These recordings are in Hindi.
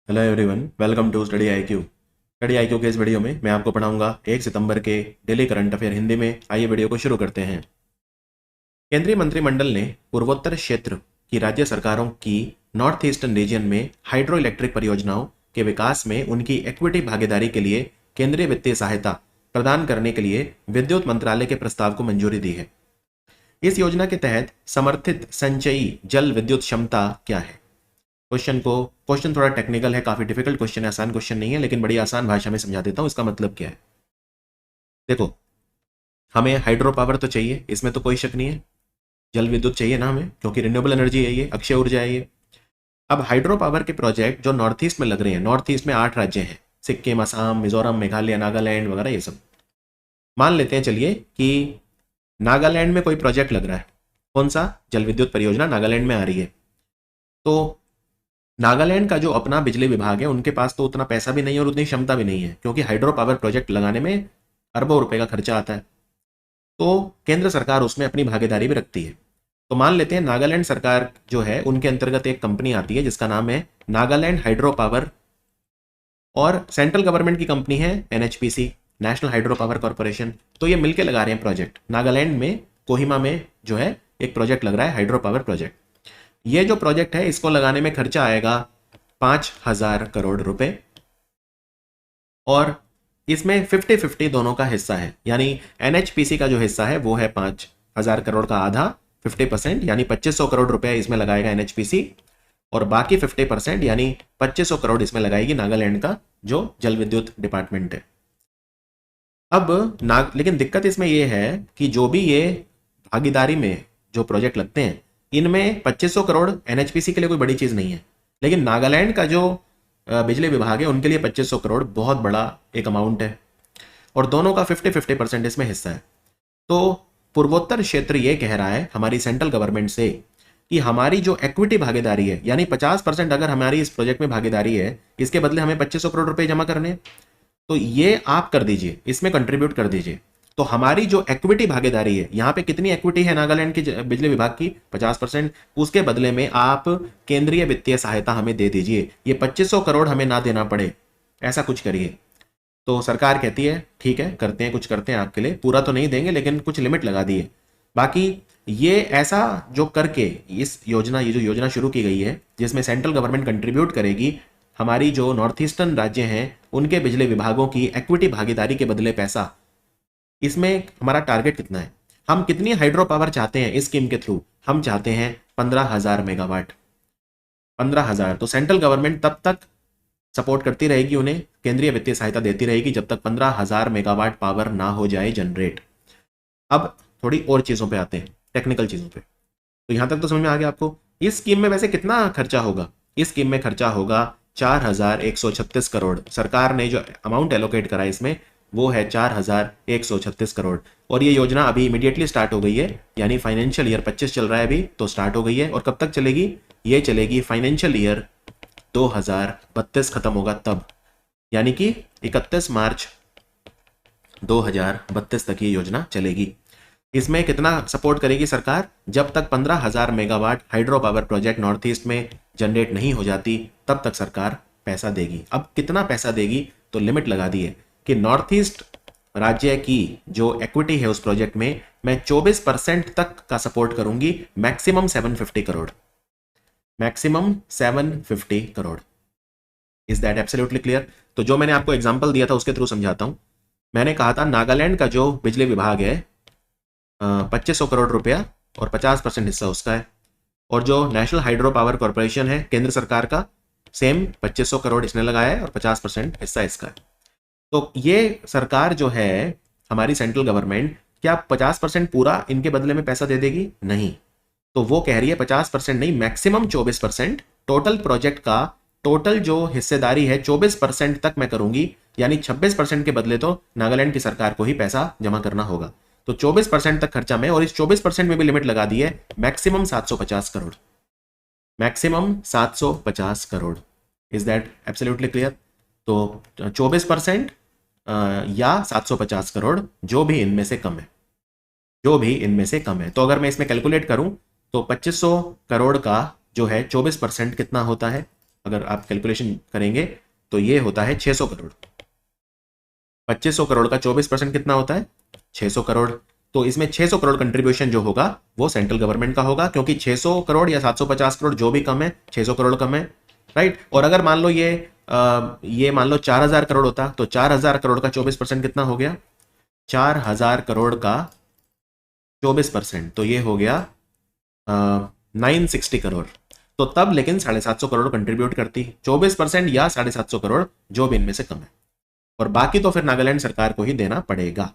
Hello everyone, welcome to study IQ. Study IQ के इस वीडियो में मैं आपको पढ़ाऊंगा 1 सितंबर के डेली करंट अफेयर हिंदी में। आइए वीडियो को शुरू करते हैं। केंद्रीय मंत्रिमंडल ने पूर्वोत्तर क्षेत्र की राज्य सरकारों की नॉर्थ ईस्टर्न रीजन में हाइड्रो इलेक्ट्रिक परियोजनाओं के विकास में उनकी इक्विटी भागीदारी के लिए केंद्रीय वित्तीय सहायता प्रदान करने के लिए विद्युत मंत्रालय के प्रस्ताव को मंजूरी दी है। इस योजना के तहत समर्थित संचयी जल विद्युत क्षमता क्या है? क्वेश्चन थोड़ा टेक्निकल है, काफी डिफिकल्ट क्वेश्चन है, आसान क्वेश्चन नहीं है, लेकिन बड़ी आसान भाषा में समझा देता हूं इसका मतलब क्या है। देखो, हमें हाइड्रो पावर तो चाहिए, इसमें तो कोई शक नहीं है। जल विद्युत चाहिए ना हमें, क्योंकि रिन्यूएबल एनर्जी है, ये अक्षय ऊर्जा है ये। अब हाइड्रो पावर के प्रोजेक्ट जो नॉर्थ ईस्ट में लग रहे हैं, नॉर्थ ईस्ट में 8 राज्य हैं, सिक्किम, असम, मिजोरम, मेघालय, नागालैंड वगैरह, ये सब। मान लेते हैं चलिए कि नागालैंड में कोई प्रोजेक्ट लग रहा है। कौन सा? जल विद्युत परियोजना नागालैंड में आ रही है। तो नागालैंड का जो अपना बिजली विभाग है, उनके पास तो उतना पैसा भी नहीं है और उतनी क्षमता भी नहीं है, क्योंकि हाइड्रो पावर प्रोजेक्ट लगाने में अरबों रुपए का खर्चा आता है। तो केंद्र सरकार उसमें अपनी भागीदारी भी रखती है। तो मान लेते हैं नागालैंड सरकार जो है, उनके अंतर्गत एक कंपनी आती है जिसका नाम है नागालैंड हाइड्रो पावर, और सेंट्रल गवर्नमेंट की कंपनी है NHPC, national hydro power corporation. तो ये मिलकर लगा रहे हैं प्रोजेक्ट। नागालैंड में कोहिमा में जो है एक प्रोजेक्ट लग रहा है, हाइड्रो पावर प्रोजेक्ट। ये जो प्रोजेक्ट है, इसको लगाने में खर्चा आएगा 5,000 करोड़ रुपए, और इसमें 50-50 दोनों का हिस्सा है। यानी एनएचपीसी का जो हिस्सा है वो है 5,000 करोड़ का आधा, 50%, यानी 2500 करोड़ रुपए इसमें लगाएगा एनएचपीसी, और बाकी 50% यानी 2500 करोड़ इसमें लगाएगी नागालैंड का जो जल विद्युत डिपार्टमेंट है। अब लेकिन दिक्कत इसमें यह है कि जो भी ये भागीदारी में जो प्रोजेक्ट लगते हैं, इनमें 2500 करोड़ एनएचपीसी के लिए कोई बड़ी चीज नहीं है, लेकिन नागालैंड का जो बिजली विभाग है उनके लिए 2500 करोड़ बहुत बड़ा एक अमाउंट है, और दोनों का 50-50% इसमें हिस्सा है। तो पूर्वोत्तर क्षेत्र ये कह रहा है हमारी सेंट्रल गवर्नमेंट से कि हमारी जो इक्विटी भागीदारी है, यानी 50% अगर हमारी इस प्रोजेक्ट में भागीदारी है, इसके बदले हमें 2500 करोड़ रुपए जमा करने, तो ये आप कर दीजिए, इसमें कंट्रीब्यूट कर दीजिए। तो हमारी जो इक्विटी भागीदारी है, यहां पे कितनी इक्विटी है नागालैंड की बिजली विभाग की? 50%। उसके बदले में आप केंद्रीय वित्तीय सहायता हमें दे दीजिए, ये 2500 करोड़ हमें ना देना पड़े, ऐसा कुछ करिए। तो सरकार कहती है ठीक है, करते हैं, कुछ करते हैं आपके लिए, पूरा तो नहीं देंगे लेकिन कुछ लिमिट लगा दिए। बाकी ये ऐसा जो करके इस योजना, ये जो योजना शुरू की गई है जिसमें सेंट्रल गवर्नमेंट कंट्रीब्यूट करेगी, हमारी जो नॉर्थ ईस्टर्न राज्य हैं उनके बिजली विभागों की इक्विटी भागीदारी के बदले पैसा, इसमें हमारा टारगेट कितना है? हम कितनी हाइड्रो पावर चाहते हैं इस स्कीम के थ्रू? हम चाहते हैं 15,000 मेगावाट। 15,000। तो सेंट्रल गवर्नमेंट तब तक सपोर्ट करती रहेगी, उन्हें केंद्रीय वित्तीय सहायता देती रहेगी जब तक 15,000 मेगावाट पावर ना हो जाए जनरेट। अब थोड़ी और चीजों पे आते हैं, टेक्निकल चीजों पे। तो यहां तक तो समझ में आ गया आपको। इस स्कीम में वैसे कितना खर्चा होगा? इस स्कीम में खर्चा होगा 4,136 करोड़। सरकार ने जो अमाउंट एलोकेट करा है इसमें, वो है 4,136 करोड़। और ये योजना अभी इमीडिएटली स्टार्ट हो गई है, यानी फाइनेंशियल ईयर 25 चल रहा है अभी, तो स्टार्ट हो गई है। और कब तक चलेगी? ये चलेगी फाइनेंशियल ईयर 2032 खत्म होगा तब, यानी कि 31 मार्च 2032 तक ये योजना चलेगी। इसमें कितना सपोर्ट करेगी सरकार? जब तक 15,000 megawatt hydro power project north east में जनरेट नहीं हो जाती, तब तक सरकार पैसा देगी। अब कितना पैसा देगी? तो लिमिट लगा दी है कि नॉर्थ ईस्ट राज्य की जो इक्विटी है उस प्रोजेक्ट में मैं 24% तक का सपोर्ट करूंगी, maximum 750 crore. Maximum 750 crore. Is that absolutely clear? तो जो मैंने आपको एग्जांपल दिया था उसके थ्रू समझाता हूं। मैंने कहा था नागालैंड का जो बिजली विभाग है 2500 करोड़ रुपया, और 50% हिस्सा उसका है। और जो नेशनल हाइड्रो पावर कॉर्पोरेशन है केंद्र सरकार का, सेम 2500 करोड़ इसने लगाया है और 50% हिस्सा इसका है। तो ये सरकार जो है हमारी सेंट्रल गवर्नमेंट, क्या 50% पूरा इनके बदले में पैसा दे देगी? नहीं। तो वो कह रही है 50% नहीं, मैक्सिमम 24%। टोटल प्रोजेक्ट का टोटल जो हिस्सेदारी है 24% तक मैं करूंगी, यानी 26% के बदले तो नागालैंड की सरकार को ही पैसा जमा करना होगा। तो 24% तक खर्चा में, और इस 24% में भी लिमिट लगा दी है, maximum 750 crore. Maximum 750 crore. Is that absolutely clear? तो 24% या 750 करोड़, जो भी इनमें से कम है, जो भी इनमें से कम है। तो अगर मैं इसमें कैलकुलेट करूं तो 2500 करोड़ का जो है 24% कितना होता है? अगर आप कैलकुलेशन करेंगे तो ये होता है 600 करोड़। 2500 करोड़ का 24% कितना होता है? 600 करोड़। तो इसमें 600 करोड़ कंट्रीब्यूशन जो होगा वो सेंट्रल गवर्नमेंट का होगा, क्योंकि 600 करोड़ या 750 करोड़ जो भी कम है, 600 करोड़ कम है, राइट। और अगर मान लो ये मान लो 4000 करोड़ होता, तो 4000 करोड़ का 24% कितना हो गया? 4000 करोड़ का 24%, तो ये हो गया 960 करोड़। तो तब लेकिन 750 करोड़ कंट्रीब्यूट करती, 24% या 750 करोड़, जो भी इनमें से कम है, और बाकी तो फिर नागालैंड सरकार को ही देना पड़ेगा।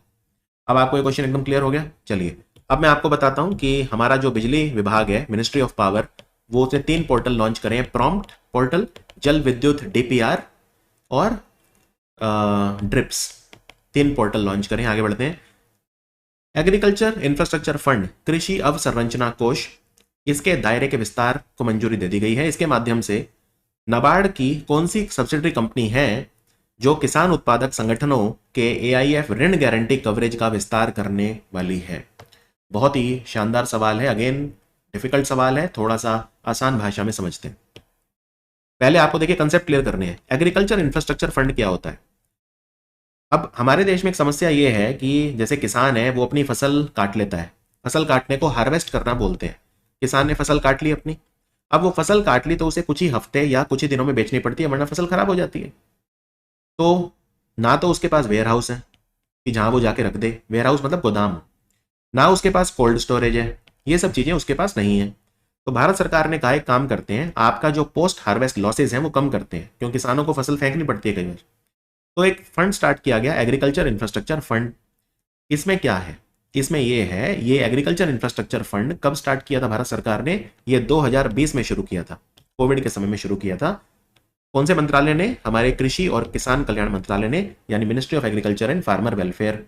अब आपको ये क्वेश्चन एकदम क्लियर हो गया? चलिए अब मैं आपको बताता हूं कि हमारा जो बिजली विभाग है, मिनिस्ट्री ऑफ पावर, वो उसने 3 पोर्टल लॉन्च करे हैं। प्रॉम्प्ट पोर्टल, जल विद्युत डीपीआर और ड्रिप्स, 3 पोर्टल लॉन्च करें। आगे बढ़ते हैं। एग्रीकल्चर इंफ्रास्ट्रक्चर फंड, कृषि अवसंरचना कोष, इसके दायरे के विस्तार को मंजूरी दे दी गई है। इसके माध्यम से नाबार्ड की कौन सी सब्सिडरी कंपनी है जो किसान उत्पादक संगठनों के एआईएफ ऋण गारंटी कवरेज का विस्तार करने वाली है? बहुत ही शानदार सवाल है, अगेन डिफिकल्ट सवाल है, थोड़ा सा आसान भाषा में समझते हैं। पहले आपको देखिए कंसेप्ट क्लियर करने हैं। एग्रीकल्चर इंफ्रास्ट्रक्चर फंड क्या होता है? अब हमारे देश में एक समस्या यह है कि जैसे किसान है वो अपनी फसल काट लेता है, फसल काटने को हार्वेस्ट करना बोलते हैं। किसान ने फसल काट ली अपनी, अब वो फसल काट ली तो उसे कुछ ही हफ्ते या कुछ ही दिनों में बेचनी पड़ती है, वरना फसल खराब हो जाती है। तो ना तो उसके पास वेयर हाउस है कि जहां वो जाके रख दे, वेयर हाउस मतलब गोदाम, ना उसके पास कोल्ड स्टोरेज है, ये सब चीजें उसके पास नहीं है। तो भारत सरकार ने कहा एक काम करते हैं, आपका जो पोस्ट हार्वेस्ट लॉसेज हैं वो कम करते हैं, क्योंकि किसानों को फसल फेंकनी पड़ती है कई बार। तो एक फंड स्टार्ट किया गया, एग्रीकल्चर इंफ्रास्ट्रक्चर फंड। इसमें क्या है? इसमें यह है, ये एग्रीकल्चर इंफ्रास्ट्रक्चर फंड कब स्टार्ट किया था भारत सरकार ने? ये 2020 में शुरू किया था, कोविड के समय में शुरू किया था। कौन से मंत्रालय ने? हमारे कृषि और किसान कल्याण मंत्रालय ने, यानी ministry of agriculture and farmer welfare.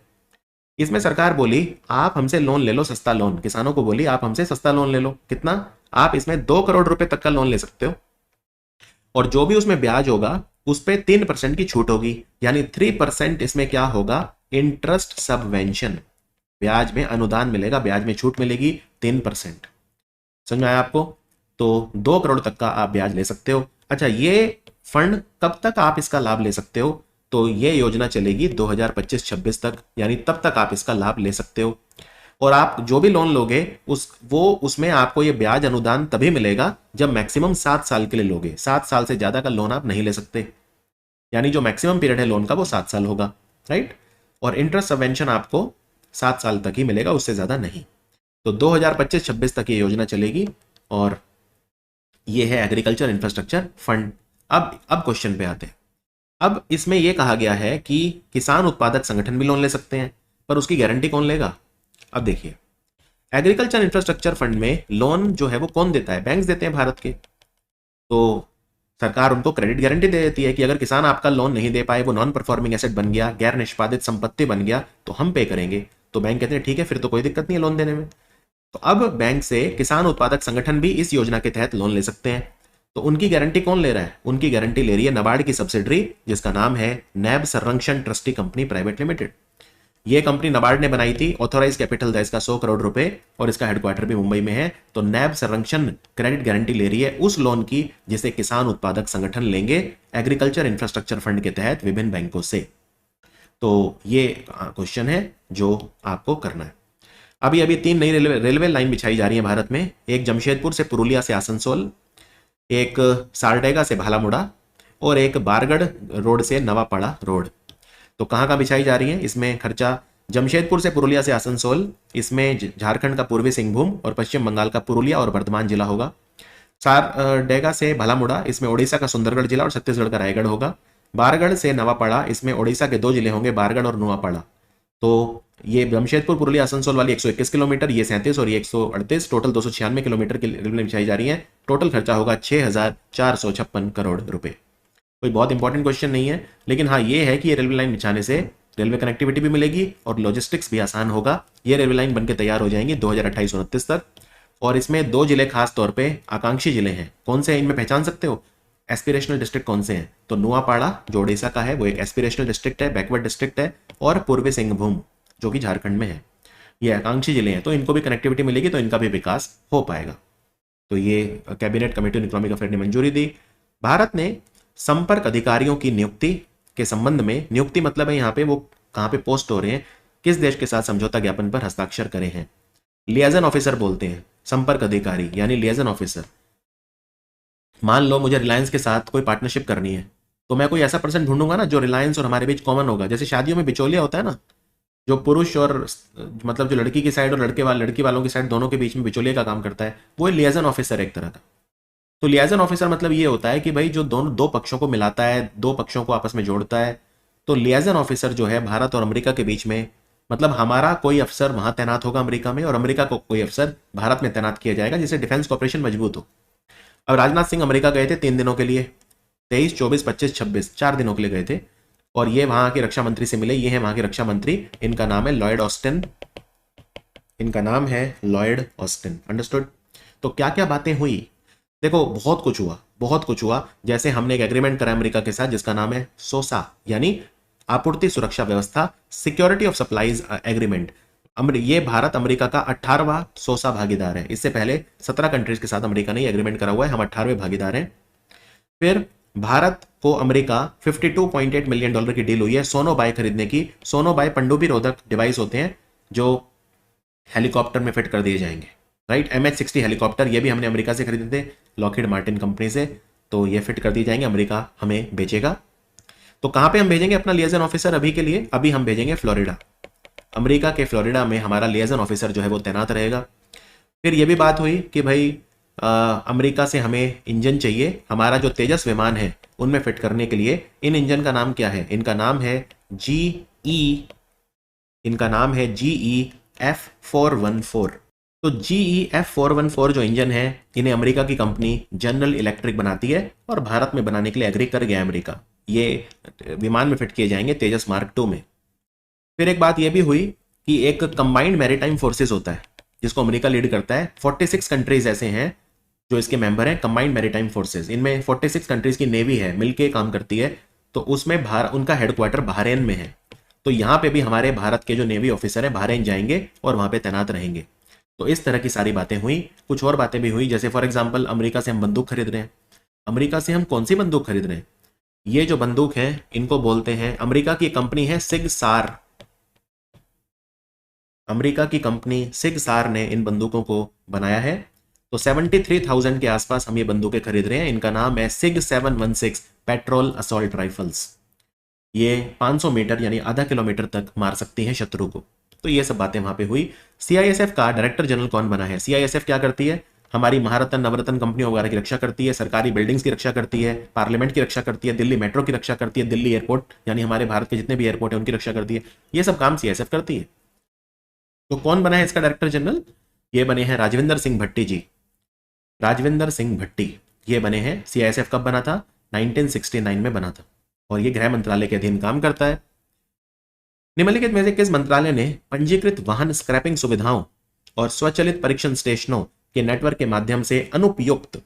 इसमें सरकार बोली आप हमसे लोन ले लो, सस्ता लोन, किसानों को बोली आप हमसे सस्ता लोन ले लो। कितना? आप इसमें 2 करोड़ रुपए तक का लोन ले सकते हो, और जो भी उसमें ब्याज होगा उस पर 3% की छूट होगी, यानी 3% इसमें क्या होगा? इंटरेस्ट सबवेंशन, ब्याज में अनुदान मिलेगा, ब्याज में छूट मिलेगी 3%। समझ में आया आपको? तो 2 करोड़ तक का आप ब्याज ले सकते हो। अच्छा, ये फंड कब तक आप इसका लाभ ले सकते हो? तो ये योजना चलेगी 2025-26 तक, यानी तब तक आप इसका लाभ ले सकते हो। और आप जो भी लोन लोगे उसमें आपको ये ब्याज अनुदान तभी मिलेगा जब मैक्सिमम 7 साल के लिए लोगे। 7 साल से ज्यादा का लोन आप नहीं ले सकते, यानी जो मैक्सिमम पीरियड है लोन का वो 7 साल होगा, राइट। और इंटरेस्ट सबवेंशन आपको 7 साल तक ही मिलेगा, उससे ज्यादा नहीं। तो 2025-26 तक ये योजना चलेगी, और ये है एग्रीकल्चर इंफ्रास्ट्रक्चर फंड। अब क्वेश्चन पे आते हैं। अब इसमें यह कहा गया है कि किसान उत्पादक संगठन भी लोन ले सकते हैं, पर उसकी गारंटी कौन लेगा? अब देखिए, एग्रीकल्चर इंफ्रास्ट्रक्चर फंड में लोन जो है वो कौन देता है? बैंक्स देते हैं भारत के। तो सरकार उनको क्रेडिट गारंटी दे देती है कि अगर किसान आपका लोन नहीं दे पाए, वो नॉन परफॉर्मिंग एसेट बन गया, गैर निष्पादित संपत्ति बन गया, तो हम पे करेंगे। तो बैंक कहते हैं ठीक है, फिर तो कोई दिक्कत नहीं है लोन देने में। तो अब बैंक से किसान उत्पादक संगठन भी इस योजना के तहत लोन ले सकते हैं। तो उनकी गारंटी कौन ले रहा है? उनकी गारंटी ले रही है नाबार्ड की सब्सिडरी, जिसका नाम है नैब संरक्षण ट्रस्टी कंपनी प्राइवेट लिमिटेड। ये कंपनी नाबार्ड ने बनाई थी, ऑथोराइज कैपिटल था इसका 100 करोड़ रुपए, और इसका हेडक्वार्टर भी मुंबई में है। तो नैब संरक्षण क्रेडिट गारंटी ले रही है उस लोन की जिसे किसान उत्पादक संगठन लेंगे एग्रीकल्चर इंफ्रास्ट्रक्चर फंड के तहत विभिन्न बैंकों से। तो ये क्वेश्चन है जो आपको करना है। अभी 3 नई रेलवे लाइन बिछाई जा रही है भारत में। एक जमशेदपुर से पुरुलिया से आसनसोल, एक सारडेगा से भालामुड़ा, और एक बारगढ़ रोड से नवापाड़ा रोड। तो कहाँ का बिछाई जा रही है? इसमें खर्चा जमशेदपुर से पुरुलिया से आसनसोल, इसमें झारखंड का पूर्वी सिंहभूम और पश्चिम बंगाल का पुरुलिया और वर्धमान जिला होगा। सारडेगा से भालामुड़ा, इसमें ओडिशा का सुंदरगढ़ जिला और छत्तीसगढ़ का रायगढ़ होगा। बारगढ़ से नवापाड़ा, इसमें ओडिशा के 2 जिले होंगे, बारगढ़ और नुआपाड़ा। तो ये जमशेदपुर पुरुलिया आसनसोल वाली 121 किलोमीटर, ये 37 और ये 138, टोटल 296 किलोमीटर की रेलवे बिछाई जा रही है। टोटल खर्चा होगा 6456 करोड़ रुपए। कोई बहुत इंपॉर्टेंट क्वेश्चन नहीं है, लेकिन हाँ ये है कि ये रेलवे लाइन बिछाने से रेलवे कनेक्टिविटी भी मिलेगी और लॉजिस्टिक्स भी आसान होगा। ये रेलवे लाइन बनकर तैयार हो जाएंगी 2028-29 तक। और इसमें 2 जिले खास तौर पे आकांक्षी जिले हैं। कौन से हैं इनमें पहचान सकते हो? एस्पिरेशनल डिस्ट्रिक्ट कौन से हैं? तो नुआपाड़ा जो ओडिशा का है वो एक एस्पिरेशनल डिस्ट्रिक्ट है, बैकवर्ड डिस्ट्रिक्ट है, और पूर्वी सिंहभूम जो कि झारखंड में है, ये आकांक्षी जिले हैं। तो इनको भी कनेक्टिविटी मिलेगी, तो इनका भी विकास हो पाएगा। तो ये cabinet committee on economic affair ने मंजूरी दी। भारत ने संपर्क अधिकारियों की नियुक्ति के संबंध में, नियुक्ति मतलब है यहाँ पे वो कहाँ पे पोस्ट हो रहे हैं, किस देश के साथ समझौता ज्ञापन पर हस्ताक्षर करे हैं। लियाजन ऑफिसर बोलते हैं, संपर्क अधिकारी यानी लियाजन ऑफिसर। मान लो मुझे रिलायंस के साथ कोई पार्टनरशिप करनी है, तो मैं कोई ऐसा पर्सन ढूंढूंगा ना जो रिलायंस और हमारे बीच कॉमन होगा। जैसे शादियों में बिचौलिया होता है ना, जो पुरुष और मतलब जो लड़की की साइड और लड़की वालों की साइड दोनों के बीच में बिचौलिए का काम करता है, वो लियाजन ऑफिसर एक तरह का। तो लियाजन ऑफिसर मतलब ये होता है कि भाई जो दोनों दो पक्षों को मिलाता है, दो पक्षों को आपस में जोड़ता है। तो लियाजन ऑफिसर जो है भारत और अमेरिका के बीच में, मतलब हमारा कोई अफसर वहां तैनात होगा अमेरिका में और अमेरिका को कोई अफसर भारत में तैनात किया जाएगा, जिससे डिफेंस कॉपरेशन मजबूत हो। अब राजनाथ सिंह अमेरिका गए थे 3 दिनों के लिए, 23, 24, 25, 26, 4 दिनों के लिए गए थे, और ये वहां के रक्षा मंत्री से मिले। ये है वहां के रक्षा मंत्री, इनका नाम है लॉयड ऑस्टिन। इनका नाम है लॉयड ऑस्टिन। अंडरस्टूड। तो क्या क्या बातें हुई, देखो बहुत कुछ हुआ, बहुत कुछ हुआ। जैसे हमने एक एग्रीमेंट करा अमेरिका के साथ जिसका नाम है सोसा, यानी आपूर्ति सुरक्षा व्यवस्था, सिक्योरिटी ऑफ सप्लाईज एग्रीमेंट। ये भारत अमेरिका का 18वां सोसा भागीदार है। इससे पहले 17 कंट्रीज के साथ अमेरिका ने एग्रीमेंट करा हुआ है, हम 18वें भागीदार हैं। फिर भारत को अमेरिका $52.8 मिलियन की डील हुई है सोनो बाय खरीदने की। सोनो बाय पनडुब्बी रोधक डिवाइस होते हैं जो हेलीकॉप्टर में फिट कर दिए जाएंगे, राइट। MH-60 हेलीकॉप्टर, ये भी हमने अमेरिका से खरीदे थे, लॉकहीड मार्टिन कंपनी से। तो ये फिट कर दिए जाएंगे, अमेरिका हमें बेचेगा। तो कहां पे हम भेजेंगे अपना लियाजन ऑफिसर अभी के लिए? अभी हम भेजेंगे फ्लोरिडा। अमेरिका के फ्लोरिडा में हमारा लियाजन ऑफिसर जो है वो तैनात रहेगा। फिर ये भी बात हुई कि भाई अमेरिका से हमें इंजन चाहिए, हमारा जो तेजस विमान है उनमें फिट करने के लिए। इन इंजन का नाम क्या है? इनका नाम है GE F414। तो GE F414 जो इंजन है, इन्हें अमेरिका की कंपनी जनरल इलेक्ट्रिक बनाती है और भारत में बनाने के लिए एग्री कर गया अमेरिका। ये विमान में फिट किए जाएंगे तेजस मार्क 2 में। फिर एक बात यह भी हुई कि एक कंबाइंड मैरीटाइम फोर्सेस होता है जिसको अमेरिका लीड करता है। 46 कंट्रीज ऐसे हैं जो इसके मेंबर हैं, कंबाइंड मैरीटाइम फोर्सेस। इनमें 46 कंट्रीज की नेवी है, मिलके काम करती है। तो उसमें उनका हेडक्वार्टर बहरेन में है। तो यहां पे भी हमारे भारत के जो नेवी ऑफिसर हैं बहरेन जाएंगे और वहां पे तैनात रहेंगे। तो इस तरह की सारी बातें हुई। कुछ और बातें भी हुई, जैसे फॉर एग्जाम्पल अमेरिका से हम बंदूक खरीद रहे हैं। अमेरिका से हम कौन सी बंदूक खरीद रहे हैं? ये जो बंदूक है इनको बोलते हैं, अमेरिका की कंपनी है सिग सार। अमेरिका की कंपनी सिग सार ने इन बंदूकों को बनाया है। तो 73,000 के आसपास हम ये बंदूकें खरीद रहे हैं। इनका नाम है सिग 716 पेट्रोल असॉल्ट राइफल्स। ये 500 मीटर यानी आधा किलोमीटर तक मार सकती हैं शत्रु को। तो ये सब बातें वहां पे हुई। CISF का डायरेक्टर जनरल कौन बना है? CISF क्या करती है? हमारी महारत्न नवरत्न कंपनियों वगैरह की रक्षा करती है, सरकारी बिल्डिंग्स की रक्षा करती है, पार्लियामेंट की रक्षा करती है, दिल्ली मेट्रो की रक्षा करती है, दिल्ली एयरपोर्ट यानी हमारे भारत के जितने भी एयरपोर्ट है उनकी रक्षा करती है। ये सब काम CISF करती है। तो कौन बना है इसका डायरेक्टर जनरल? ये बने हैं राजविंदर सिंह भट्टी जी। राजविंदर सिंह भट्टी ये बने हैं। CISF कब बना था? 1969 में बना था और ये गृह मंत्रालय के अधीन काम करता है। निम्नलिखित में से किस मंत्रालय ने पंजीकृत वाहन स्क्रैपिंग सुविधाओं और स्वचालित परीक्षण स्टेशनों के नेटवर्क के माध्यम से अनुपयुक्त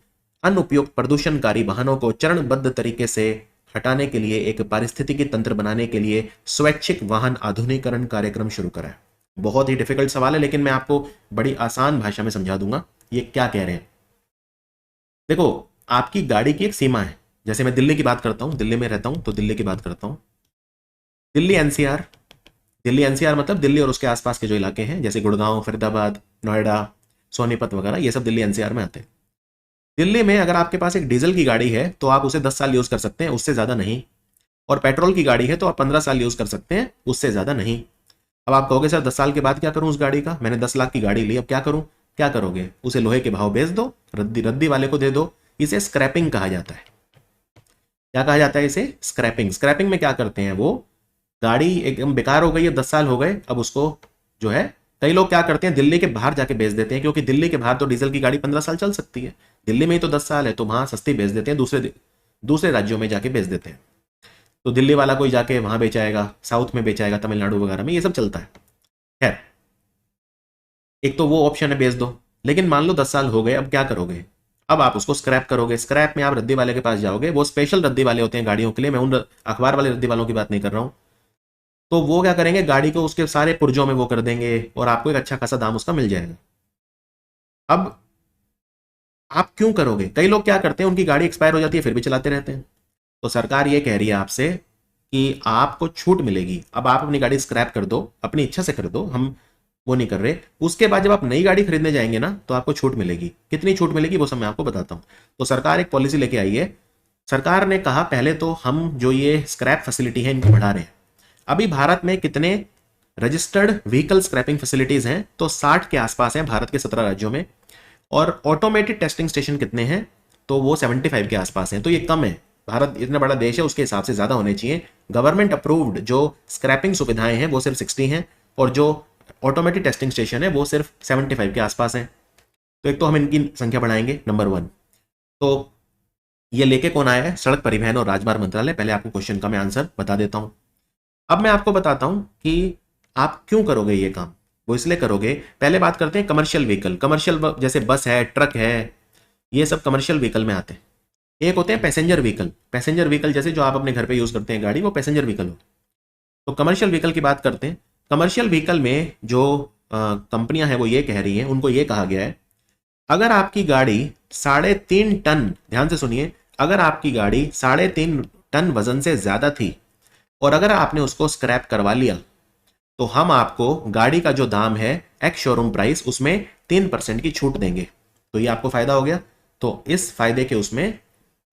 प्रदूषणकारी वाहनों को चरणबद्ध तरीके से हटाने के लिए एक पारिस्थितिकी तंत्र बनाने के लिए स्वैच्छिक वाहन आधुनिकीकरण कार्यक्रम शुरू करा है? बहुत ही डिफिकल्ट सवाल है, लेकिन मैं आपको बड़ी आसान भाषा में समझा दूंगा ये क्या कह रहे हैं। देखो, आपकी गाड़ी की एक सीमा है। जैसे मैं दिल्ली की बात करता हूं, दिल्ली में रहता हूं तो दिल्ली की बात करता हूं। दिल्ली NCR मतलब दिल्ली और उसके आसपास के जो इलाके हैं, जैसे गुड़गांव, फरीदाबाद, नोएडा, सोनीपत वगैरह, ये सब दिल्ली NCR में आते हैं। दिल्ली में अगर आपके पास एक डीजल की गाड़ी है तो आप उसे 10 साल यूज कर सकते हैं, उससे ज्यादा नहीं। और पेट्रोल की गाड़ी है तो आप 15 साल यूज कर सकते हैं, उससे ज्यादा नहीं। अब आप कहोगे सर 10 साल के बाद क्या करूं उस गाड़ी का? मैंने 10 लाख की गाड़ी ली, अब क्या करूं? क्या करोगे? उसे लोहे के भाव बेच दो, रद्दी वाले को दे दो। इसे स्क्रैपिंग कहा जाता है। क्या कहा जाता है इसे? स्क्रैपिंग। स्क्रैपिंग में क्या करते हैं, वो गाड़ी एकदम बेकार हो गई है, 10 साल हो गए, अब उसको जो है कई लोग क्या करते हैं दिल्ली के बाहर जाके बेच देते हैं, क्योंकि दिल्ली के बाहर तो डीजल की गाड़ी 15 साल चल सकती है, दिल्ली में ही तो 10 साल है, तो वहां सस्ती बेच देते हैं, दूसरे राज्यों में जाके बेच देते हैं। तो दिल्ली वाला कोई जाके वहां बेचाएगा, साउथ में बेचाएगा, तमिलनाडु वगैरह में, ये सब चलता है। खैर, एक तो वो ऑप्शन है बेच दो। लेकिन मान लो 10 साल हो गए, अब क्या करोगे? अब आप उसको स्क्रैप करोगे। स्क्रैप में आप रद्दी वाले के पास जाओगे, वो स्पेशल रद्दी वाले होते हैं गाड़ियों के लिए, मैं उन अखबार वाले रद्दी वालों की बात नहीं कर रहा हूं। तो वो क्या करेंगे, गाड़ी को उसके सारे पुर्जों में वो कर देंगे और आपको एक अच्छा खासा दाम उसका मिल जाएगा। अब आप क्यों करोगे? कई लोग क्या करते हैं, उनकी गाड़ी एक्सपायर हो जाती है फिर भी चलाते रहते हैं। तो सरकार ये कह रही है आपसे कि आपको छूट मिलेगी। अब आप अपनी गाड़ी स्क्रैप कर दो, अपनी इच्छा से कर दो, हम वो नहीं कर रहे। उसके बाद जब आप नई गाड़ी खरीदने जाएंगे ना, तो आपको छूट मिलेगी। कितनी छूट मिलेगी वो सब मैं आपको बताता हूं। तो सरकार एक पॉलिसी लेके आई है। सरकार ने कहा पहले तो हम जो ये स्क्रैप फैसिलिटी है इनको बढ़ा रहे हैं। अभी भारत में कितने रजिस्टर्ड व्हीकल स्क्रैपिंग फैसिलिटीज हैं? तो 60 के आसपास हैं भारत के 17 राज्यों में। और ऑटोमेटेड टेस्टिंग स्टेशन कितने हैं? तो वो 75 के आसपास हैं। तो ये कम है। भारत इतना बड़ा देश है, उसके हिसाब से ज्यादा होने चाहिए। गवर्नमेंट अप्रूव्ड जो स्क्रैपिंग सुविधाएं हैं वो सिर्फ 60 हैं, और जो ऑटोमेटिक टेस्टिंग स्टेशन है वो सिर्फ 75 के आसपास है। तो एक तो हम इनकी संख्या बढ़ाएंगे, नंबर 1। तो ये लेके कौन आया है? सड़क परिवहन और राजमार्ग मंत्रालय। पहले आपको क्वेश्चन का मैं आंसर बता देता हूं। अब मैं आपको बताता हूं कि आप क्यों करोगे ये काम। वो इसलिए करोगे, पहले बात करते हैं कमर्शियल व्हीकल। कमर्शियल जैसे बस है, ट्रक है, ये सब कमर्शियल व्हीकल में आते हैं। एक होते हैं पैसेंजर व्हीकल। पैसेंजर व्हीकल जैसे जो आप अपने घर पे यूज करते हैं गाड़ी, वो पैसेंजर व्हीकल हो। तो कमर्शियल व्हीकल की बात करते हैं। कमर्शियल व्हीकल में जो कंपनियां हैं वो ये कह रही हैं, उनको ये कहा गया है, अगर आपकी गाड़ी 3.5 टन, ध्यान से सुनिए, अगर आपकी गाड़ी 3.5 टन वजन से ज्यादा थी और अगर आपने उसको स्क्रैप करवा लिया, तो हम आपको गाड़ी का जो दाम है एक्स शोरूम प्राइस, उसमें 3% की छूट देंगे। तो ये आपको फायदा हो गया। तो इस फायदे के उसमें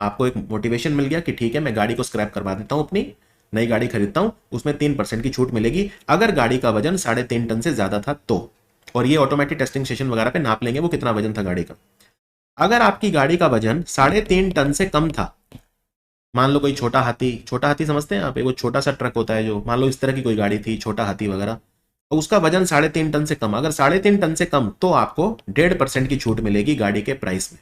आपको एक मोटिवेशन मिल गया कि ठीक है, मैं गाड़ी को स्क्रैप करवा देता हूं, अपनी नई गाड़ी खरीदता हूं, उसमें 3% की छूट मिलेगी अगर गाड़ी का वजन 3.5 टन से ज्यादा था तो। और ये ऑटोमेटिक टेस्टिंग स्टेशन वगैरह पे नाप लेंगे वो कितना वजन था गाड़ी का। अगर आपकी गाड़ी का वजन 3.5 टन से कम था, मान लो कोई छोटा हाथी, छोटा हाथी समझते हैं आप, वो छोटा सा ट्रक होता है, जो मान लो इस तरह की कोई गाड़ी थी, छोटा हाथी वगैरह, तो उसका वजन 3.5 टन से कम, अगर 3.5 टन से कम, तो आपको 1.5% की छूट मिलेगी गाड़ी के प्राइस में।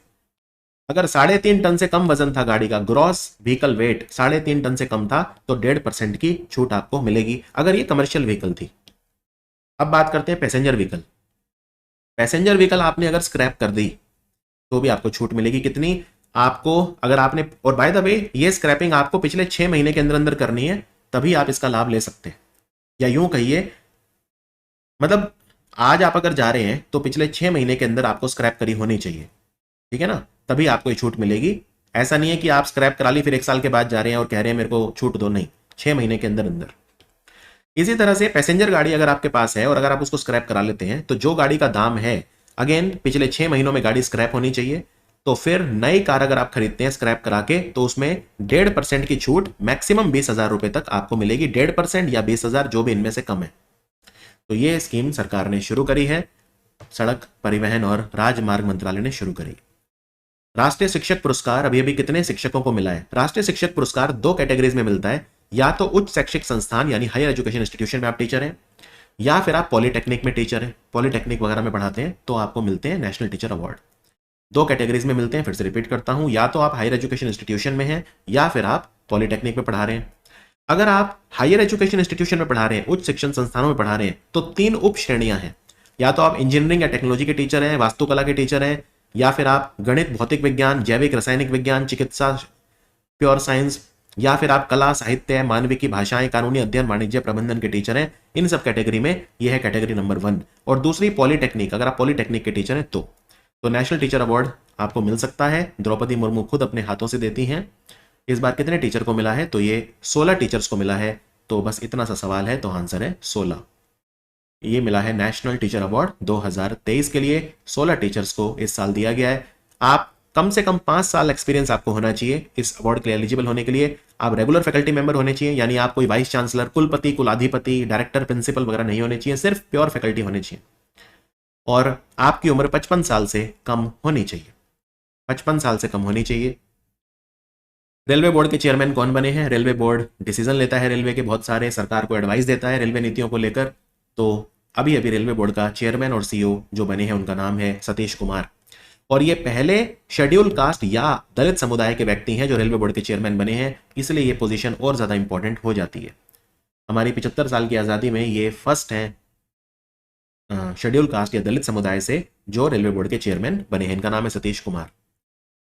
अगर 3.5 टन से कम वजन था गाड़ी का, ग्रॉस व्हीकल वेट 3.5 टन से कम था, तो 1.5% की छूट आपको मिलेगी, अगर ये कमर्शियल व्हीकल थी। अब बात करते हैं पैसेंजर व्हीकल। पैसेंजर व्हीकल आपने अगर स्क्रैप कर दी तो भी आपको छूट मिलेगी। कितनी? आपको, अगर आपने, और बाय द वे ये स्क्रैपिंग आपको पिछले 6 महीने के अंदर अंदर करनी है, तभी आप इसका लाभ ले सकते हैं। या यूं कहिए, मतलब आज आप अगर जा रहे हैं तो पिछले 6 महीने के अंदर आपको स्क्रैप करी होनी चाहिए, ठीक है ना, तभी आपको ये छूट मिलेगी। ऐसा नहीं है कि आप स्क्रैप करा ली फिर 1 साल के बाद जा रहे हैं और कह रहे हैं मेरे को छूट दो, नहीं, 6 महीने के अंदर अंदर। इसी तरह से पैसेंजर गाड़ी अगर आपके पास है और अगर आप उसको स्क्रैप करा लेते हैं, तो जो गाड़ी का दाम है, अगेन पिछले 6 महीनों में गाड़ी स्क्रैप होनी चाहिए। तो फिर नई कार अगर आप खरीदते हैं स्क्रैप करा के, तो उसमें 1.5% की छूट, मैक्सिमम 20,000 रुपए तक आपको मिलेगी। 1.5% या 20,000, जो भी इनमें से कम है। तो ये स्कीम सरकार ने शुरू करी है, सड़क परिवहन और राजमार्ग मंत्रालय ने शुरू करी। राष्ट्रीय शिक्षक पुरस्कार अभी अभी कितने शिक्षकों को मिला है? राष्ट्रीय शिक्षक पुरस्कार 2 कैटेगरीज में मिलता है। या तो उच्च शैक्षिक संस्थान यानी हायर एजुकेशन इंस्टीट्यूशन में आप टीचर हैं, या फिर आप पॉलिटेक्निक में टीचर हैं, पॉलिटेक्निक वगैरह में पढ़ाते हैं, तो आपको मिलते हैं नेशनल टीचर अवार्ड। 2 कैटेगरीज में मिलते हैं, फिर से रिपीट करता हूं, या तो आप हायर एजुकेशन इंस्टीट्यूशन में हैं या फिर आप पॉलिटेक्निक में पढ़ा रहे हैं। अगर आप हायर एजुकेशन इंस्टीट्यूशन में पढ़ा रहे हैं, उच्च शिक्षण संस्थानों में पढ़ा रहे हैं, तो 3 उप श्रेणियां हैं। या तो आप इंजीनियरिंग या टेक्नोलॉजी के टीचर हैं, वास्तुकला के टीचर हैं, या फिर आप गणित, भौतिक विज्ञान, जैविक रासायनिक विज्ञान, चिकित्सा, प्योर साइंस, या फिर आप कला, साहित्य, मानविकी, भाषाएं, कानूनी अध्ययन, वाणिज्य प्रबंधन के टीचर हैं। इन सब कैटेगरी में यह है कैटेगरी नंबर 1। और दूसरी पॉलिटेक्निक, अगर आप पॉलिटेक्निक के टीचर हैं तो नेशनल टीचर अवार्ड आपको मिल सकता है। द्रौपदी मुर्मू खुद अपने हाथों से देती हैं। इस बार कितने टीचर को मिला है? तो ये 16 टीचर्स को मिला है। तो बस इतना सा सवाल है, तो आंसर है 16। ये मिला है नेशनल टीचर अवार्ड 2023 के लिए। 16 टीचर्स को इस साल दिया गया है। आप कम से कम 5 साल एक्सपीरियंस आपको होना चाहिए इस अवार्ड के लिए एलिजिबल होने के लिए। आप रेगुलर फैकल्टी मेंबर होने चाहिए, यानी आप कोई वाइस चांसलर, कुलपति, कुलाधिपति, डायरेक्टर, प्रिंसिपल वगैरह नहीं होने चाहिए, सिर्फ प्योर फैकल्टी होने चाहिए। और आपकी उम्र 55 साल से कम होनी चाहिए, 55 साल से कम होनी चाहिए। रेलवे बोर्ड के चेयरमैन कौन बने हैं? रेलवे बोर्ड डिसीजन लेता है रेलवे के बहुत सारे, सरकार को एडवाइस देता है रेलवे नीतियों को लेकर। तो अभी अभी रेलवे बोर्ड का चेयरमैन और सीईओ जो बने हैं, उनका नाम है सतीश कुमार। और ये पहले शेड्यूल कास्ट या दलित समुदाय के व्यक्ति हैं जो रेलवे बोर्ड के चेयरमैन बने हैं, इसलिए ये पोजीशन और ज्यादा इंपॉर्टेंट हो जाती है। हमारी 75 साल की आजादी में ये फर्स्ट है शेड्यूल कास्ट या दलित समुदाय से जो रेलवे बोर्ड के चेयरमैन बने हैं। इनका नाम है Satish Kumar.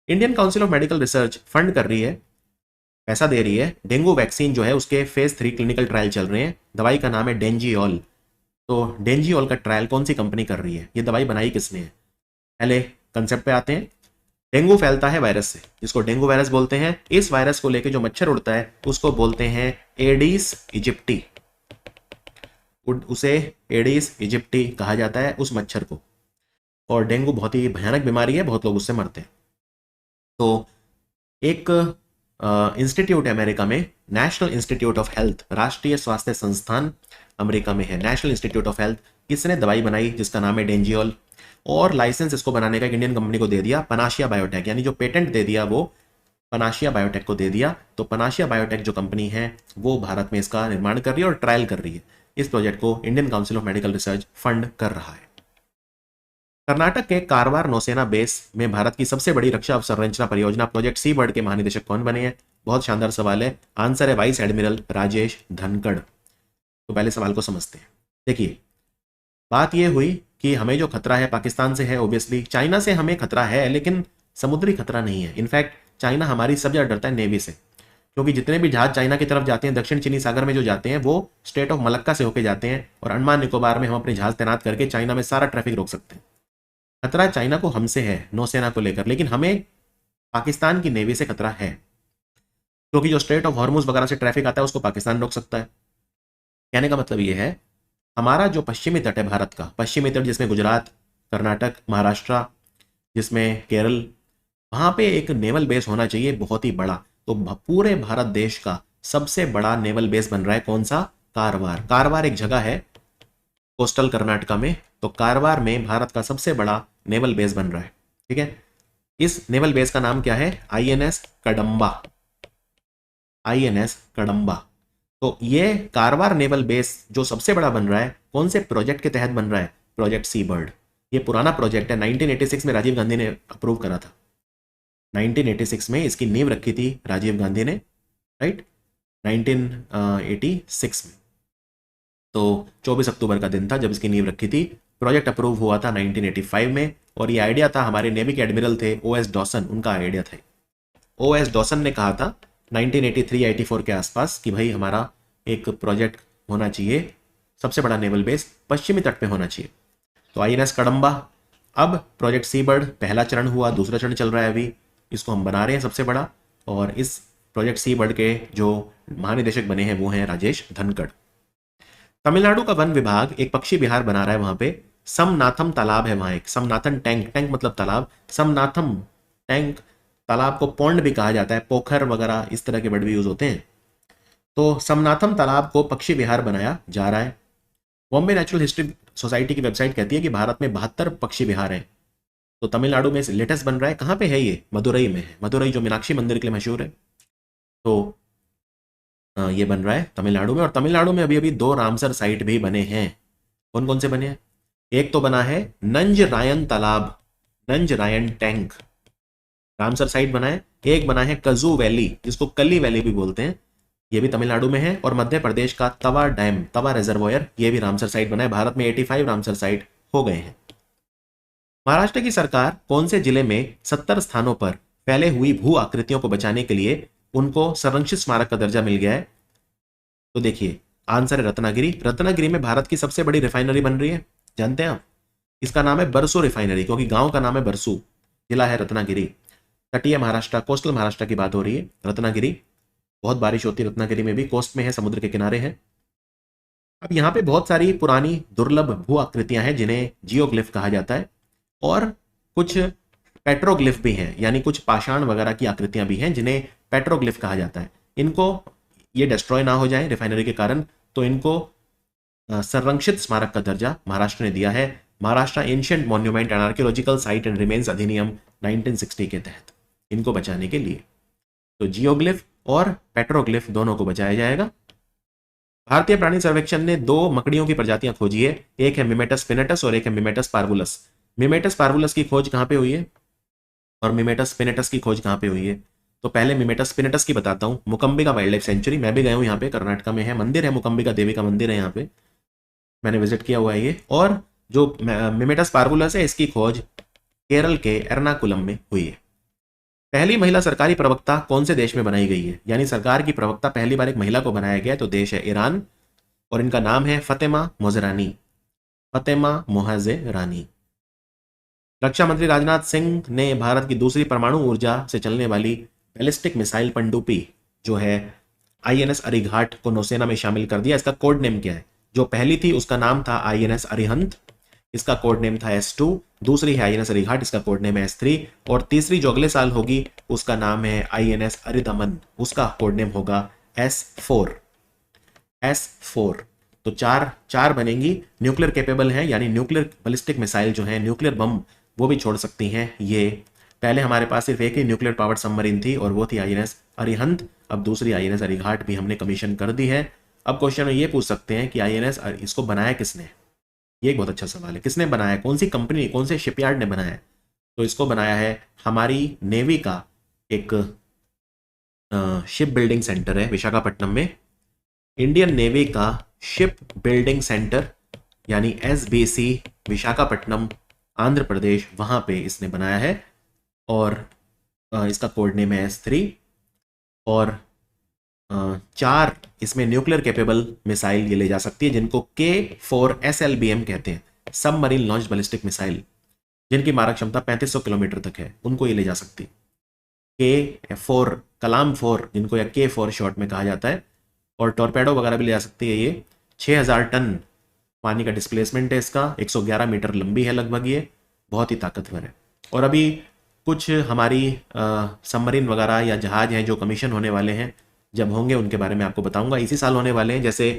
Indian council of medical research fund कर रही है, पैसा दे रही है। डेंगू वैक्सीन जो है उसके फेज 3 क्लिनिकल ट्रायल चल रहे हैं। दवाई का नाम है डेंजियोल। तो डेंजियोल का ट्रायल कौन सी कंपनी कर रही है? ये दवाई बनाई किसने है? पहले कंसेप्ट पे आते हैं। डेंगू फैलता है वायरस से, जिसको डेंगू वायरस बोलते हैं। इस वायरस को लेके जो मच्छर उड़ता है उसको बोलते हैं एडिस इजिप्टी। उसे एडिस इजिप्टी कहा जाता है उस मच्छर को। और डेंगू बहुत ही भयानक बीमारी है, बहुत लोग उससे मरते हैं। तो एक इंस्टीट्यूट है अमेरिका में, नेशनल इंस्टीट्यूट ऑफ हेल्थ, राष्ट्रीय स्वास्थ्य संस्थान अमेरिका में है, नेशनल इंस्टीट्यूट ऑफ हेल्थ। किसने दवाई बनाई जिसका नाम है डेंजियोल, और लाइसेंस इसको बनाने का एक इंडियन कंपनी को दे दिया, पनाशिया बायोटेक, यानी जो पेटेंट दे दिया वो पनाशिया बायोटेक को दे दिया। तो पनाशिया बायोटेक जो कंपनी है वो भारत में इसका निर्माण कर रही है और ट्रायल कर रही है। इस प्रोजेक्ट को Indian council of medical research fund कर रहा है। कर्नाटक के कारवार नौसेना बेस में भारत की सबसे बड़ी रक्षा अवसंरचना परियोजना प्रोजेक्ट सी बर्ड के महानिदेशक कौन बने हैं? बहुत शानदार सवाल है। आंसर है वाइस एडमिरल राजेश धनखड़। तो पहले सवाल को समझते हैं। देखिए, बात यह हुई कि हमें जो खतरा है पाकिस्तान से है, ऑब्वियसली चाइना से हमें खतरा है, लेकिन समुद्री खतरा नहीं है। इनफैक्ट चाइना हमारी सब ज्यादा डरता है नेवी से, क्योंकि जितने भी जहाज चाइना की तरफ जाते हैं, दक्षिण चीनी सागर में जो जाते हैं, वो स्टेट ऑफ मलक्का से होकर जाते हैं, और अंडमान निकोबार में हम अपने जहाज तैनात करके चाइना में सारा ट्रैफिक रोक सकते हैं। खतरा चाइना को हमसे है, नौसेना को लेकर, लेकिन हमें पाकिस्तान की नेवी से खतरा है, क्योंकि जो स्ट्रेट ऑफ हॉर्मुज वगैरह से ट्रैफिक आता है उसको पाकिस्तान रोक सकता है। कहने का मतलब यह है, हमारा जो पश्चिमी तट है भारत का, पश्चिमी तट जिसमें गुजरात, कर्नाटक, महाराष्ट्र, जिसमें केरल, वहां पे एक नेवल बेस होना चाहिए बहुत ही बड़ा। तो पूरे भारत देश का सबसे बड़ा नेवल बेस बन रहा है कौन सा? कारवार। कारवार एक जगह है कोस्टल कर्नाटका में, तो कारवार में भारत का सबसे बड़ा नेवल बेस बन रहा है। ठीक है, इस नेवल बेस का नाम क्या है? आईएनएस कदंबा। आईएनएस कदंबा। तो ये कारवार नेवल बेस जो सबसे बड़ा बन रहा है, कौन से प्रोजेक्ट के तहत बन रहा है? प्रोजेक्ट सी बर्ड। ये पुराना प्रोजेक्ट है, 1986 में राजीव गांधी ने अप्रूव करा था। 1986 में इसकी नींव रखी थी राजीव गांधी ने, राइट, 1986 में। तो 24 अक्टूबर का दिन था जब इसकी नींव रखी थी। प्रोजेक्ट अप्रूव हुआ था 1985 में, और ये आइडिया था, हमारे नेवी के एडमिरल थे ओएस डॉसन, उनका आइडिया था। ओएस डॉसन ने कहा था 1983-84 के आसपास कि भाई हमारा एक प्रोजेक्ट होना चाहिए, सबसे बड़ा नेवल बेस पश्चिमी तट पे होना चाहिए। तो आईएनएस कदंबा। अब प्रोजेक्ट सी बर्ड पहला चरण हुआ, दूसरा चरण चल रहा है अभी, इसको हम बना रहे हैं सबसे बड़ा। और इस प्रोजेक्ट सी बर्ड के जो महानिदेशक बने हैं वो हैं राजेश धनखड़। तमिलनाडु का वन विभाग एक पक्षी विहार बना रहा है वहां पे। समनाथम तालाब है वहां एक, समनाथन टैंक, टैंक मतलब तालाब, समनाथम टैंक। तालाब को पौंड भी कहा जाता है, पोखर वगैरह इस तरह के वर्ड भी यूज होते हैं। तो समनाथम तालाब को पक्षी विहार बनाया जा रहा है। बॉम्बे नेचुरल हिस्ट्री सोसाइटी की वेबसाइट कहती है कि भारत में 72 पक्षी विहार हैं। तो तमिलनाडु में लेटेस्ट बन रहा है, कहाँ पे है ये? मदुरई में है। मदुरई जो मीनाक्षी मंदिर के लिए मशहूर है। तो ये बन रहा है तमिलनाडु में। और तमिलनाडु में अभी अभी 2 रामसर साइट भी बने हैं। कौन कौन से बने हैं? एक तो बना है नंजरायन तालाब, नंजरायन टैंक, रामसर साइट बना है। एक बना है कजू वैली, जिसको कली वैली भी बोलते हैं, ये भी तमिलनाडु में है। और मध्य प्रदेश का तवा डैम, तवा रिजर्वोयर, ये भी रामसर साइट बना है। भारत में 85 रामसर साइट हो गए हैं। महाराष्ट्र की सरकार कौन से जिले में 70 स्थानों पर फैले हुई भू आकृतियों को बचाने के लिए उनको संरक्षित स्मारक का दर्जा मिल गया है? तो देखिए, आंसर है रत्नागिरी। रत्नागिरी में भारत की सबसे बड़ी रिफाइनरी बन रही है, जानते हैं आप? इसका नाम है बरसू रिफाइनरी, क्योंकि गांव का नाम है बरसू, जिला है रत्नागिरी। तटीय महाराष्ट्र, कोस्टल महाराष्ट्र की बात हो रही है। रत्नागिरी, बहुत बारिश होती है रत्नागिरी में भी, कोस्ट में है, समुद्र के किनारे है। अब यहाँ पे बहुत सारी पुरानी दुर्लभ भू आकृतियां हैं जिन्हें जियोग्लिफ कहा जाता है, और कुछ पेट्रोग्लिफ भी हैं, यानी कुछ पाषाण वगैरह की आकृतियां भी हैं जिन्हें पेट्रोग्लिफ कहा जाता है। इनको ये डिस्ट्रॉय ना हो जाए रिफाइनरी के कारण, तो इनको संरक्षित स्मारक का दर्जा महाराष्ट्र ने दिया है, Maharashtra ancient monument and archaeological site and remains अधिनियम 1960 के तहत, इनको बचाने के लिए। तो जियोग्लिफ और पेट्रोग्लिफ दोनों को बचाया जाएगा। भारतीय प्राणी सर्वेक्षण ने 2 मकड़ियों की प्रजातियां खोजी है, एक है मिमेटस पिनेटस और एक है मिमेटस पार्वुलस। मिमेटस पार्वुलस की खोज कहां पे हुई है और मिमेटस पिनेटस की खोज कहां पे हुई है? तो पहले मिमेटस पिनेटस की बताता हूं। मुकम्बिका वाइल्ड लाइफ सेंचुरी, मैं भी गया हूं, यहाँ पे कर्नाटका में है, मंदिर है, मुकम्बिका देवी का मंदिर है यहाँ पे, मैंने विजिट किया हुआ है ये। और जो मिमेटस पार्वुलस है, इसकी खोज केरल के एर्नाकुलम में हुई है। पहली महिला सरकारी प्रवक्ता कौन से देश में बनाई गई है? यानी सरकार की प्रवक्ता पहली बार एक महिला को बनाया गया, तो देश है ईरान, और इनका नाम है फतेमा मोजरानी, फतेमा मोहजे रानी। रक्षा मंत्री राजनाथ सिंह ने भारत की दूसरी परमाणु ऊर्जा से चलने वाली बैलिस्टिक मिसाइल पनडुब्बी जो है आईएनएस अरिघाट को नौसेना में शामिल कर दिया। इसका कोड नेम क्या है? जो पहली थी उसका नाम था आईएनएस अरिहंत, इसका कोड नेम था S2। दूसरी है आईएनएस अरिघाट, इसका कोड नेम है S3। और तीसरी जो अगले साल होगी उसका नाम है आईएनएस अरिदमन, उसका कोड नेम होगा S4। तो चार बनेंगी, न्यूक्लियर कैपेबल हैं, यानी न्यूक्लियर बैलिस्टिक मिसाइल जो है, न्यूक्लियर बम वो भी छोड़ सकती हैं ये। पहले हमारे पास सिर्फ एक ही न्यूक्लियर पावर्ड सबमरीन थी और वो थी आईएनएस अरिहंत। अब दूसरी आईएनएस अरिघाट भी हमने कमीशन कर दी है। अब क्वेश्चन में ये पूछ सकते हैं कि आईएनएस इसको बनाया किसने? ये एक बहुत अच्छा सवाल है, किसने बनाया, कौन सी कंपनी, कौन से शिपयार्ड ने बनाया है? तो इसको बनाया है हमारी नेवी का एक शिप बिल्डिंग सेंटर है विशाखापट्टनम में, इंडियन नेवी का शिप बिल्डिंग सेंटर यानी SBC विशाखापट्टनम आंध्र प्रदेश, वहां पे इसने बनाया है। और इसका कोड नेम है S3। और 4 इसमें न्यूक्लियर कैपेबल मिसाइल ये ले जा सकती है जिनको K4 SLBM कहते हैं, सबमरीन लॉन्च बैलिस्टिक मिसाइल, जिनकी मारक क्षमता 3500 किलोमीटर तक है, उनको ये ले जा सकती है। K4 कलाम 4 जिनको या K4 शॉर्ट में कहा जाता है। और टॉर्पेडो वगैरह भी ले जा सकती है ये। 6000 टन पानी का डिस्प्लेसमेंट है इसका, 111 मीटर लंबी है लगभग, ये बहुत ही ताकतवर है। और अभी कुछ हमारी सबमरीन वगैरह या जहाज हैं जो कमीशन होने वाले हैं, जब होंगे उनके बारे में आपको बताऊंगा। इसी साल होने वाले हैं, जैसे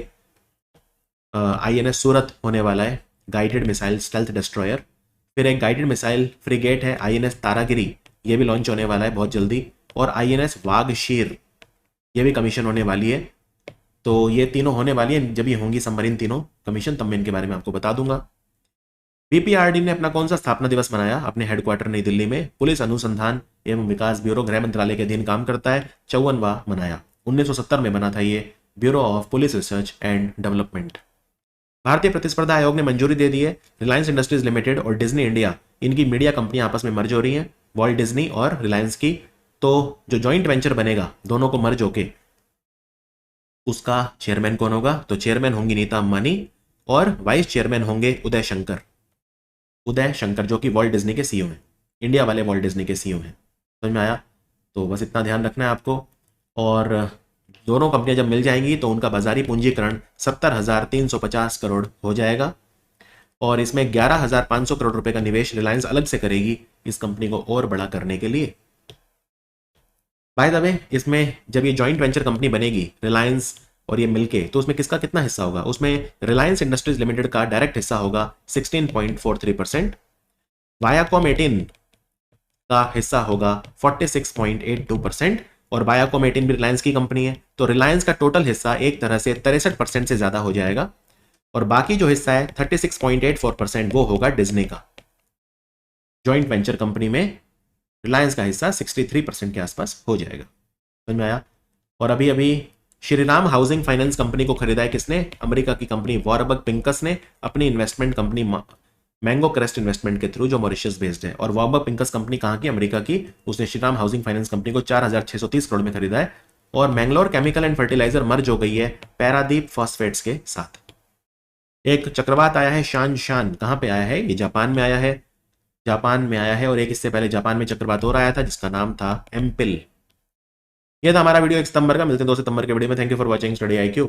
INS सूरत होने वाला है, गाइडेड मिसाइल स्टेल्थ डिस्ट्रॉयर। फिर एक गाइडेड मिसाइल फ्रिगेट है INS तारागिरी, ये भी लॉन्च होने वाला है बहुत जल्दी। और INS वाघशीर ये भी कमीशन होने वाली है। तो ये तीनों होने वाली है, जब ये होंगी सबमरीन तीनों कमीशन, तब मैं इनके बारे में आपको बता दूंगा। BPRD ने अपना कौन सा स्थापना दिवस मनाया? अपने हेडक्वार्टर नई दिल्ली में। पुलिस अनुसंधान एवं विकास ब्यूरो गृह मंत्रालय के अधीन काम करता है, 54वां मनाया। 1970 में बना था ये bureau of police research and development. भारतीय प्रतिस्पर्धा आयोग ने मंजूरी दे दी है रिलायंस इंडस्ट्रीज लिमिटेड और डिज्नी इंडिया, इनकी मीडिया कंपनियां आपस में मर्ज हो रही हैं, वॉल्ट डिज्नी और रिलायंस की। तो जो जॉइंट वेंचर बनेगा दोनों को मर्ज होके, उसका चेयरमैन कौन होगा? तो चेयरमैन होंगी नीता अंबानी और वाइस चेयरमैन होंगे उदय शंकर जो कि वॉल्ट डिज्नी के CEO हैं, इंडिया वाले वॉल्ट डिज्नी के CEO हैं। समझ में आया? तो बस इतना ध्यान रखना है आपको। और दोनों कंपनियां जब मिल जाएंगी तो उनका बाजारी पूंजीकरण 70,350 करोड़ हो जाएगा। और इसमें 11,500 करोड़ रुपए का निवेश रिलायंस अलग से करेगी इस कंपनी को और बड़ा करने के लिए। बाय द वे, इसमें जब ये जॉइंट वेंचर कंपनी बनेगी रिलायंस और ये मिलके, तो उसमें किसका कितना हिस्सा होगा? उसमें रिलायंस इंडस्ट्रीज लिमिटेड का डायरेक्ट हिस्सा होगा 16.43%, वायाकॉम 18 का हिस्सा होगा 46.82%। और वायाकॉम 18 भी रिलायंस की कंपनी है, तो रिलायंस का टोटल हिस्सा एक तरह से 63% से ज्यादा हो जाएगा। और बाकी जो हिस्सा है 36.84% वो होगा डिज्नी का। जॉइंट वेंचर कंपनी में रिलायंस का हिस्सा 63% के आसपास हो जाएगा। समझ में आया? और अभी अभी श्रीराम हाउसिंग फाइनेंस कंपनी को खरीदा है किसने? अमेरिका की कंपनी वॉरबर्ग पिंकस ने अपनी investment company mango crest investment के थ्रू, जो मॉरिशस बेस्ड है। और वॉरबर्ग पिंकस कंपनी कहाँ की? अमेरिका की। उसने श्रीराम हाउसिंग फाइनेंस कंपनी को 4,630 करोड़ में खरीदा है। और मैंगलोर केमिकल एंड फर्टिलाइजर मर्ज हो गई है पैरादीप फॉस्फेट्स के साथ। एक चक्रवात आया है शान, कहाँ पे आया है? ये जापान में आया है। और एक इससे पहले जापान में चक्रवात और आया था जिसका नाम था एम्पिल। यह था हमारा वीडियो 1 सितंबर का। मिलते हैं 2 सितंबर के वीडियो में। Thank you for watching study IQ।